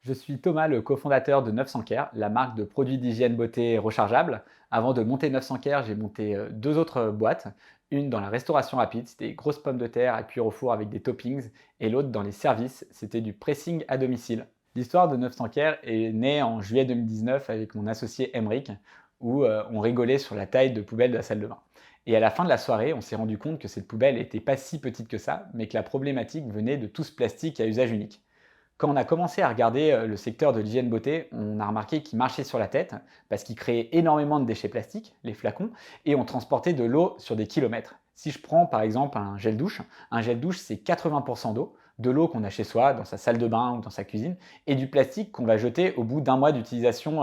Je suis Thomas, le cofondateur de 900 Care, la marque de produits d'hygiène beauté rechargeables. Avant de monter 900 Care, j'ai monté deux autres boîtes. Une dans la restauration rapide, c'était des grosses pommes de terre à cuire au four avec des toppings. Et l'autre dans les services, c'était du pressing à domicile. L'histoire de 900 Care est née en juillet 2019 avec mon associé Emric, où on rigolait sur la taille de poubelle de la salle de bain. Et à la fin de la soirée, on s'est rendu compte que cette poubelle n'était pas si petite que ça, mais que la problématique venait de tout ce plastique à usage unique. Quand on a commencé à regarder le secteur de l'hygiène beauté, on a remarqué qu'il marchait sur la tête parce qu'il créait énormément de déchets plastiques, les flacons, et on transportait de l'eau sur des kilomètres. Si je prends par exemple un gel douche c'est 80% d'eau, de l'eau qu'on a chez soi, dans sa salle de bain ou dans sa cuisine, et du plastique qu'on va jeter au bout d'un mois d'utilisation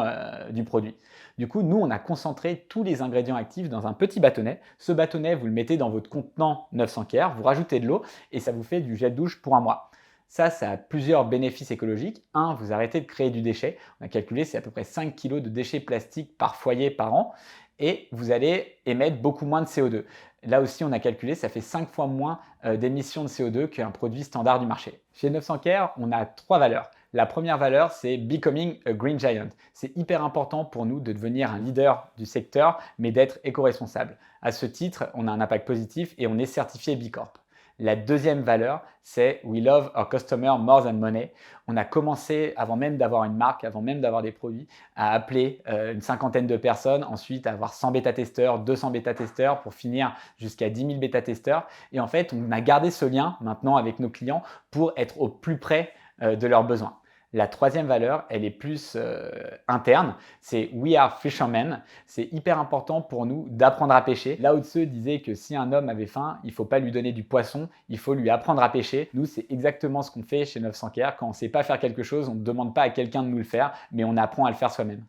du produit. Du coup, nous, on a concentré tous les ingrédients actifs dans un petit bâtonnet. Ce bâtonnet, vous le mettez dans votre contenant 900 Care, vous rajoutez de l'eau et ça vous fait du gel douche pour un mois. Ça a plusieurs bénéfices écologiques. Un, vous arrêtez de créer du déchet. On a calculé, c'est à peu près 5 kg de déchets plastiques par foyer par an. Et vous allez émettre beaucoup moins de CO2. Là aussi, on a calculé, ça fait 5 fois moins d'émissions de CO2 qu'un produit standard du marché. Chez 900 Care, on a 3 valeurs. La première valeur, c'est Becoming a Green Giant. C'est hyper important pour nous de devenir un leader du secteur, mais d'être éco-responsable. À ce titre, on a un impact positif et on est certifié B Corp. La deuxième valeur, c'est We love our customer more than money. On a commencé, avant même d'avoir une marque, avant même d'avoir des produits, à appeler une cinquantaine de personnes, ensuite à avoir 100 bêta-testeurs, 200 bêta-testeurs pour finir jusqu'à 10 000 bêta-testeurs. Et en fait, on a gardé ce lien maintenant avec nos clients pour être au plus près de leurs besoins. La troisième valeur, elle est plus interne, c'est We are fishermen. C'est hyper important pour nous d'apprendre à pêcher. Lao Tzu disait que si un homme avait faim, il ne faut pas lui donner du poisson, il faut lui apprendre à pêcher. Nous, c'est exactement ce qu'on fait chez 900 Care. Quand on ne sait pas faire quelque chose, on ne demande pas à quelqu'un de nous le faire, mais on apprend à le faire soi-même.